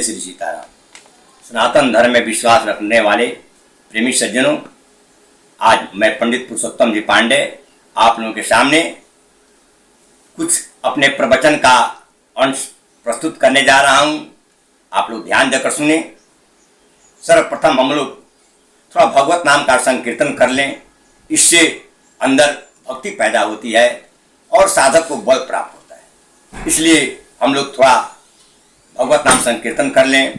श्री सीताराम। सनातन धर्म में विश्वास रखने वाले प्रेमी सज्जनों, आज मैं पंडित पुरुषोत्तम जी पांडे आप लोगों के सामने कुछ अपने प्रवचन का अंश प्रस्तुत करने जा रहा हूं। आप लोग ध्यान देकर सुने। सर्वप्रथम हम लोग थोड़ा भगवत नाम का संकीर्तन कर लें, इससे अंदर भक्ति पैदा होती है और साधक को बल प्राप्त होता है। इसलिए हम लोग थोड़ा भगवत नाम संकीर्तन कर लें।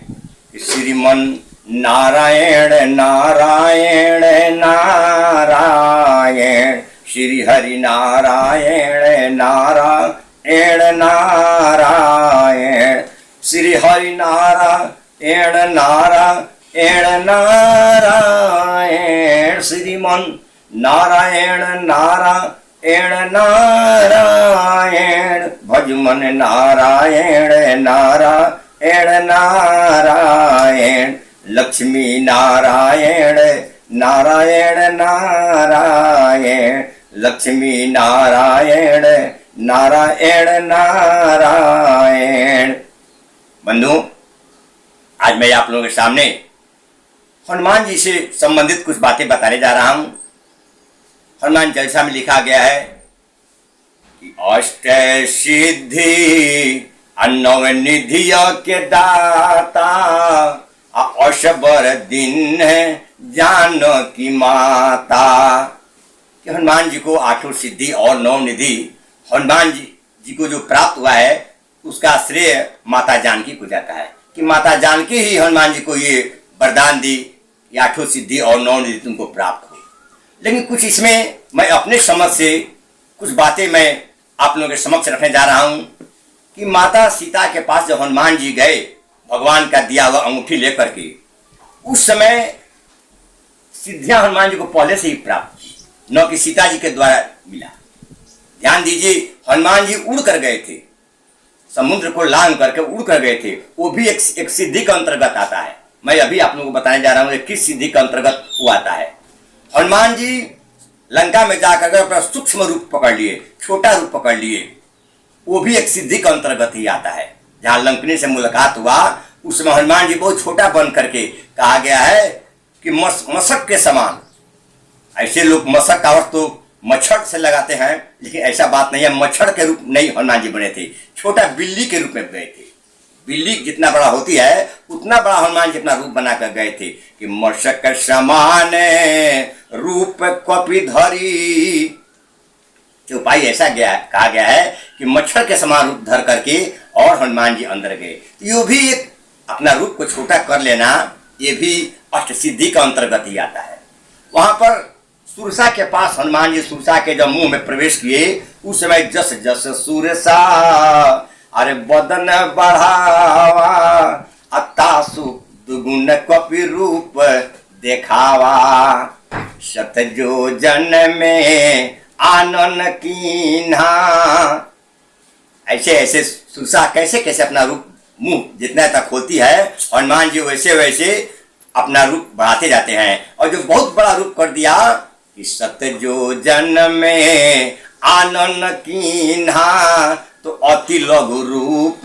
श्रीमन नारायण नारायण नारायण, श्री हरि नारायण नारायण नारायण, श्री हरि नारायण नारायण नारायण, श्रीमन नारायण नारायण नारायण, भजमन नारायण नारायण नारायण, लक्ष्मी नारायण नारायण नारायण, लक्ष्मी नारायण नारायण नारायण। बंधु, आज मैं आप लोगों के सामने हनुमान जी से संबंधित कुछ बातें बताने जा रहा हूं। हनुमान चालीसा में लिखा गया है कि अष्ट सिद्धि नव निधियों के दाता, असबर दिन जानो की माता। कि हनुमान जी को आठों सिद्धि और नौ निधि हनुमान जी को जो प्राप्त हुआ है, उसका श्रेय माता जानकी को जाता है। कि माता जानकी ही हनुमान जी को ये वरदान दी कि आठों सिद्धि और नौ निधि तुमको प्राप्त हो। लेकिन कुछ इसमें मैं अपने समझ से कुछ बातें मैं आप लोगों के समक्ष रखने जा रहा हूं। कि माता सीता के पास जब हनुमान जी गए भगवान का दिया हुआ अंगूठी लेकर के, उस समय सिद्धियां हनुमान जी को पहले से ही प्राप्त की, न कि सीता जी के द्वारा मिला। ध्यान दीजिए, हनुमान जी उड़ कर गए थे, समुद्र को लांग करके उड़ कर गए थे। वो भी एक सिद्धि का अंतर्गत आता है। मैं अभी आप लोगों को बताने जा रहा हूं किस सिद्धि का अंतर्गत वो आता है। हनुमान जी लंका में जाकर अपना सूक्ष्म रूप पकड़ लिए, छोटा रूप पकड़ लिए, वो भी एक सिद्धि का अंतर्गत ही आता है। जहां लंकनी से मुलाकात हुआ उस समय हनुमान जी बहुत छोटा बन करके कहा गया है कि मशक के समान। ऐसे लोग मशक का अर्थ तो मच्छर से लगाते हैं, लेकिन ऐसा बात नहीं है। मच्छर के रूप नहीं हनुमान जी बने थे, छोटा बिल्ली के रूप में गए थे। बिल्ली जितना बड़ा होती है उतना बड़ा हनुमान जी अपना रूप बनाकर गए थे। कि मशक समान रूप कपिधरी, चौपाई ऐसा कहा गया है कि मच्छर के समान रूप धर करके और हनुमान जी अंदर गए। यो भी एक अपना रूप को छोटा कर लेना, ये भी अष्ट सिद्धि का अंतर्गत ही आता है। वहां पर सुरसा के पास हनुमान जी सुरसा के जब मुंह में प्रवेश किए, उस समय जस जस सुरसा अरे बदन बढ़ावा, अतासु दुगुन कपि रूप देखावा, शतजो जन में आनन कीन्हा। ऐसे ऐसे सुरसा कैसे कैसे अपना रूप मुंह जितना तक खोलती है, हनुमान जी वैसे वैसे अपना रूप बढ़ाते जाते हैं। और जो बहुत बड़ा रूप कर दिया कि सतजो जन में आनन कीन्हा, तो अति लघु रूप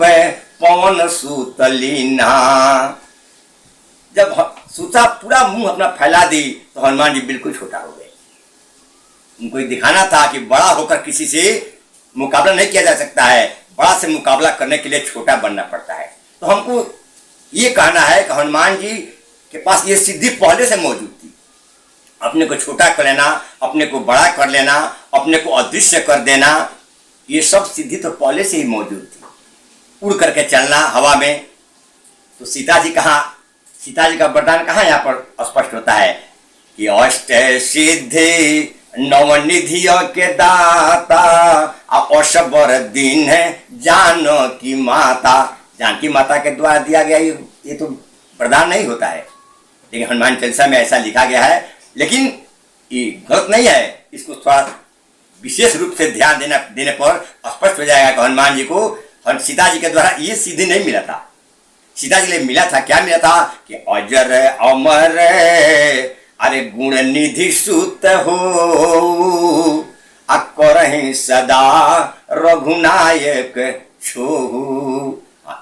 पवन सुतलीना। जब सुरसा पूरा मुंह अपना फैला दी तो हनुमान जी बिल्कुल छोटा हो गए। उनको दिखाना था कि बड़ा होकर किसी से मुकाबला नहीं किया जा सकता है, बड़ा से मुकाबला करने के लिए छोटा बनना पड़ता है। तो हमको ये कहना है कि हनुमान जी के पास ये सिद्धि पहले से मौजूद थी। अपने को छोटा कर लेना, अपने को बड़ा कर लेना, अपने को अदृश्य कर देना, ये सब सिद्धि तो पहले से ही मौजूद थी। उड़ करके चलना हवा में, तो सीता जी का वरदान कहाँ यहाँ पर स्पष्ट होता है कि अष्ट सिद्धि नवनिधियों के दाता, असबर दिन जानो की माता। जानकी माता के द्वारा दिया गया ये तो वरदान नहीं होता है, लेकिन हनुमान चालीसा में ऐसा लिखा गया है। लेकिन ये गलत नहीं है, इसको थोड़ा विशेष रूप से ध्यान देने पर स्पष्ट हो जाएगा कि हनुमान जी को सीता जी के द्वारा ये सिद्धि नहीं मिला था। सीता जी के लिए मिला था, क्या मिला था कि अजर अमर अरे गुण निधि सुत हो, अकरहि सदा रघुनायक छोहु।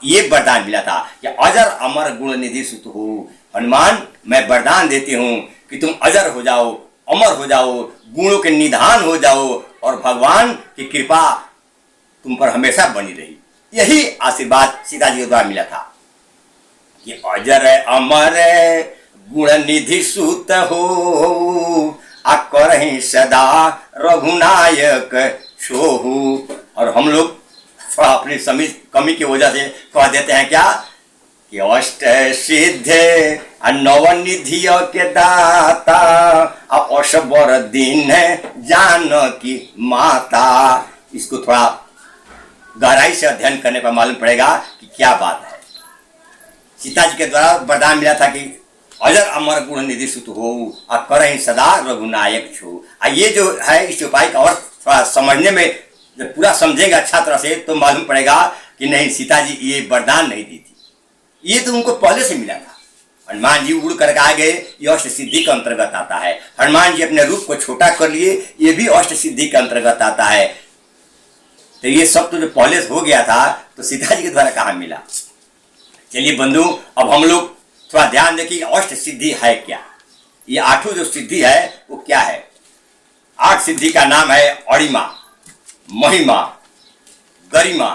ये वरदान मिला था कि अजर अमर गुण निधि सुत हो। हनुमान, मैं वरदान देती हूँ कि तुम अजर हो जाओ, अमर हो जाओ, गुणों के निधान हो जाओ और भगवान की कृपा तुम पर हमेशा बनी रही। यही आशीर्वाद सीता जी के द्वारा मिला था कि अजर अमर गुण निधि सुत हो, करहि सदा रघुनायक छोहू। और हम लोग थोड़ा अपनी समझ कमी की वजह से कह देते हैं क्या कि अष्ट सिद्ध नवनिधि के दाता, असबर दिन जानकी माता। इसको थोड़ा गहराई से अध्ययन करने पर मालूम पड़ेगा कि क्या बात है। सीता जी के द्वारा वरदान मिला था कि अजर अमर गुण निधि सुत हो, करहि सदा रघुनायक छो। ये जो है इस उपाय का अर्थ थोड़ा समझने में जब पूरा समझेंगे अच्छा तरह से तो मालूम पड़ेगा कि नहीं, सीता जी ये वरदान नहीं दी थी, ये तो उनको पहले से मिला था। हनुमान जी उड़ करके आ गए, ये अष्ट सिद्धि के अंतर्गत आता है। हनुमान जी अपने रूप को छोटा कर लिए, ये भी अष्ट सिद्धि के अंतर्गत आता है। तो ये सब तो जो पहले से हो गया था तो सीता जी के द्वारा कहाँ मिला। चलिए बंधु, अब हम लोग थोड़ा ध्यान दें कि अष्ट सिद्धि है क्या। ये आठों जो सिद्धि है वो क्या है। 8 सिद्धि का नाम है अणिमा, महिमा, गरिमा,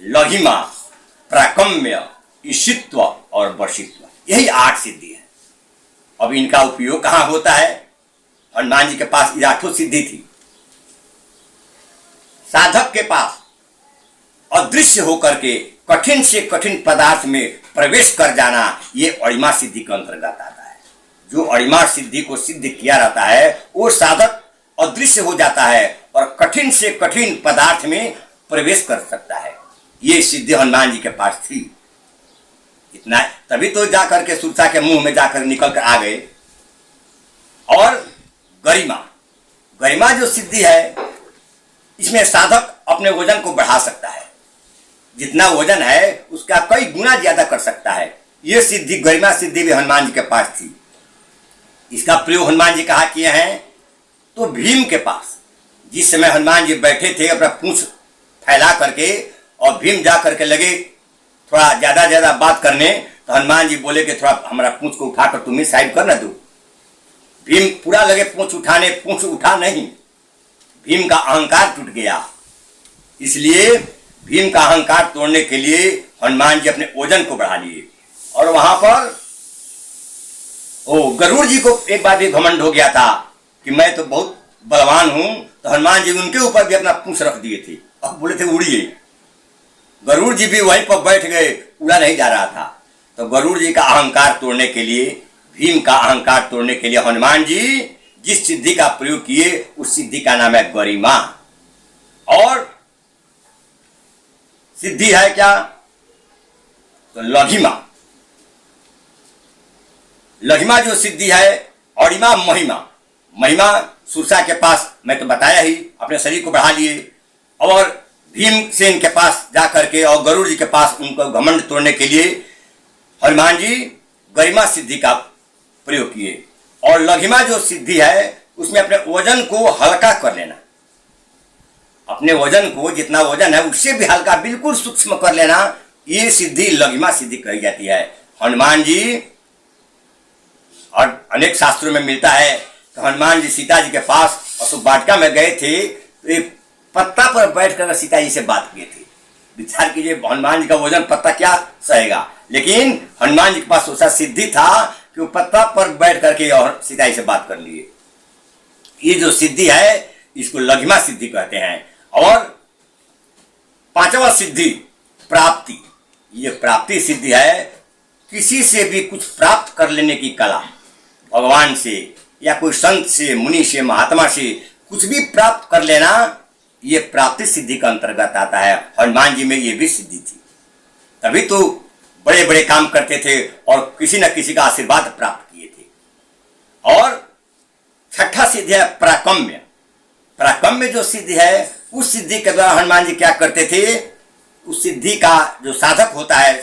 लघिमा, प्राकम्य, ईशित्व और वशित्व। यही 8 सिद्धि है। अब इनका उपयोग कहाँ होता है। हनुमान जी के पास ये 8 सिद्धि थी। साधक के पास अदृश्य होकर के कठिन से कठिन पदार्थ में प्रवेश कर जाना, ये अणिमा सिद्धि के अंतर्गत आता है। जो अणिमा सिद्धि को सिद्ध किया रहता है वो साधक अदृश्य हो जाता है और कठिन से कठिन पदार्थ में प्रवेश कर सकता है। ये सिद्धि हनुमान जी के पास थी। इतना तभी तो जाकर के सुरसा के मुंह में जाकर निकल कर आ गए। और गरिमा, गरिमा जो सिद्धि है इसमें साधक अपने वजन को बढ़ा सकता है। जितना वजन है उसका कई गुना ज्यादा कर सकता है। यह सिद्धि, गरिमा सिद्धि भी हनुमान जी के पास थी। इसका प्रयोग हनुमान जी कहाँ किए हैं तो भीम के पास। जिस समय हनुमान जी बैठे थे अपना पूंछ फैला करके और भीम जा करके लगे थोड़ा ज्यादा बात करने, तो हनुमान जी बोले कि थोड़ा हमारा पूंछ को उठाकर तुम्हें साइड कर ना दो। भीम पूरा लगे पूंछ उठाने, पूंछ उठा नहीं। भीम का अहंकार टूट गया। इसलिए भीम का अहंकार तोड़ने के लिए हनुमान जी अपने वजन को बढ़ा लिए। और वहां पर गरुड़ जी को एक बार भी घमंड हो गया था कि मैं तो बहुत बलवान हूं, तो हनुमान जी उनके ऊपर भी अपना पूंछ रख दिए थे। अब बोले थे उड़िए। गरुड़ जी भी वहीं पर बैठ गए, उड़ा नहीं जा रहा था। तो गरुड़ जी का अहंकार तोड़ने के लिए, भीम का अहंकार तोड़ने के लिए हनुमान जी जिस सिद्धि का प्रयोग किए उस सिद्धि का नाम है गरिमा। और सिद्धि है क्या तो लघिमा। लघिमा जो सिद्धि है, अणिमा, महिमा। महिमा सुरसा के पास मैं तो बताया ही, अपने शरीर को बढ़ा लिए। और भीमसेन के पास जाकर के और गरुड़ जी के पास उनको घमंड तोड़ने के लिए हनुमान जी गरिमा सिद्धि का प्रयोग किए। और लघिमा जो सिद्धि है उसमें अपने वजन को हल्का कर लेना। अपने वजन को, जितना वजन है उससे भी हल्का, बिल्कुल सूक्ष्म कर लेना, ये सिद्धि लघिमा सिद्धि कही जाती है। हनुमान जी, और अनेक शास्त्रों में मिलता है कि हनुमान जी सीता जी के पास अशोक वाटिका में गए थे तो एक पत्ता पर बैठकर सीता जी से बात किए थे। विचार कीजिए, हनुमान जी का वजन पत्ता क्या सहेगा, लेकिन हनुमान जी के पास ऐसा सिद्धि था कि वो पत्ता पर बैठ करके और सीता जी से बात कर लिए। ये जो सिद्धि है इसको लघिमा सिद्धि कहते हैं। और 5वां सिद्धि प्राप्ति। ये प्राप्ति सिद्धि है, किसी से भी कुछ प्राप्त कर लेने की कला। भगवान से या कोई संत से, मुनि से, महात्मा से कुछ भी प्राप्त कर लेना, ये प्राप्ति सिद्धि का अंतर्गत आता है। हनुमान जी में ये भी सिद्धि थी, तभी तो बड़े बड़े काम करते थे और किसी न किसी का आशीर्वाद प्राप्त किए थे। और 6ठा सिद्धि है प्राकम्य। प्राकम्य जो सिद्धि है उस सिद्धि के द्वारा हनुमान जी क्या करते थे, उस सिद्धि का जो साधक होता है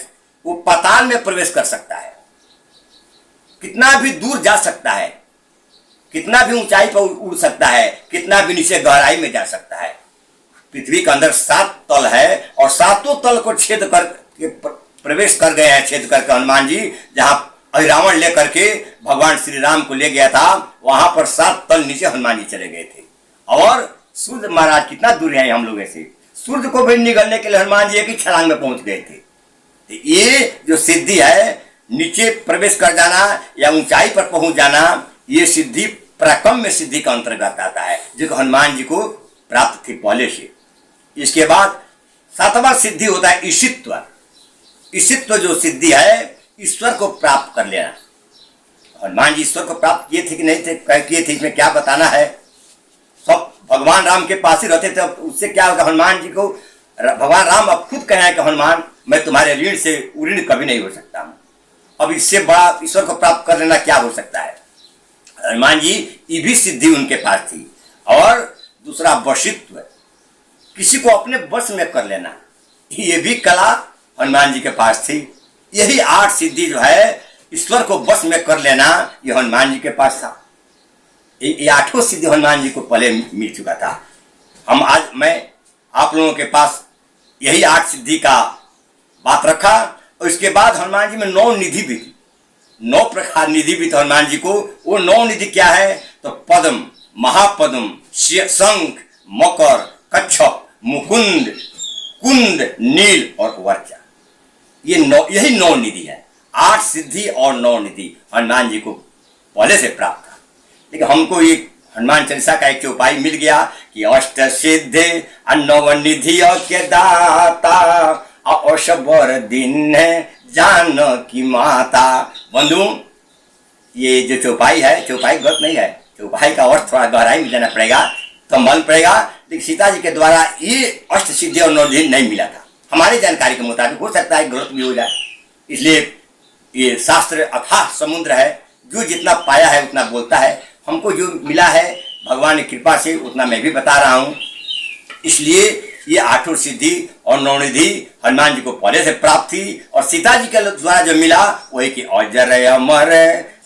वो पाताल में प्रवेश कर सकता है, कितना भी दूर जा सकता है, कितना भी ऊंचाई पर उड़ सकता है, कितना भी नीचे गहराई में जा सकता है। पृथ्वी के अंदर 7 तल है और 7 तल को छेद कर के प्रवेश कर गए हैं क्षेत्र करके हनुमान जी, जहां रावण लेकर के भगवान श्री राम को ले गया था, वहां पर 7 तल नीचे हनुमान जी चले गए थे। और सूर्य महाराज कितना दूर है हम लोगों से, सूर्य को भी निगलने के लिए हनुमान जी एक ही छलांग में पहुंच गए थे। तो ये जो सिद्धि है, नीचे प्रवेश कर जाना या ऊंचाई पर पहुंच जाना, ये सिद्धि पराक्रम सिद्धि का अंतर्गत आता है, जो हनुमान जी को प्राप्त थी पहले से। इसके बाद 7वां सिद्धि होता है ईशित्व। ईशित्व जो सिद्धि है, ईश्वर को प्राप्त कर लेना। हनुमान जी ईश्वर को प्राप्त किए थे कि नहीं थे, किए थे, इसमें क्या बताना है। सब भगवान राम के पास ही रहते थे, उससे क्या होगा, हनुमान जी को भगवान राम अब खुद कहना है कि हनुमान मैं तुम्हारे ऋण से ऋण कभी नहीं हो सकता हूं। अब इससे बड़ा ईश्वर को प्राप्त कर लेना क्या हो सकता है। हनुमान जी ये भी सिद्धि उनके पास थी। और दूसरा वशित्व, किसी को अपने वश में कर लेना, ये भी कला हनुमान जी के पास थी। यही 8 सिद्धि जो है, ईश्वर को वश में कर लेना, ये हनुमान जी के पास था। ये 8 सिद्धि हनुमान जी को पहले मिल चुका था। मैं आप लोगों के पास यही 8 सिद्धि का बात रखा। और इसके बाद हनुमान जी में 9 निधि भी थी, 9 प्रकार निधि भी थी हनुमान जी को। वो 9 निधि क्या है, तो पद्म, महापद्म, शंख, मकर, कच्छप, मुकुंद, कुंद, नील और वर्चा। यही 9 निधि है। 8 सिद्धि और 9 निधि हनुमान जी को पहले से प्राप्त था। लेकिन हमको ये हनुमान चालीसा का एक चौपाई मिल गया कि अष्ट सिद्धि 9 निधि के दाता, औषबर दिन जान की माता। बंधु, ये जो चौपाई है, चौपाई गलत नहीं है, चौपाई का अर्थ थोड़ा गहराई में जाना पड़ेगा तो मालूम पड़ेगा। लेकिन सीता जी के द्वारा ये अष्ट सिद्धि और 9 निधि नहीं मिला था। हमारी जानकारी के मुताबिक, हो सकता है गलत भी हो जाए, इसलिए ये शास्त्र अथाह समुद्र है, जो जितना पाया है उतना बोलता है। हमको जो मिला है भगवान की कृपा से उतना मैं भी बता रहा हूँ। इसलिए ये 8 सिद्धि और 9 निधि हनुमान जी को पहले से प्राप्त थी। और सीता जी के द्वारा जो मिला वही कि अजर अमर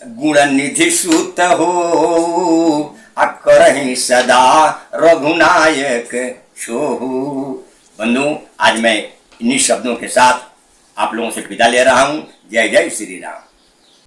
गुण निधि सूत हो, करहि सदा रघुनायक छोहु। बंधु, आज मैं इन्हीं शब्दों के साथ आप लोगों से विदा ले रहा हूं। जय जय श्री राम।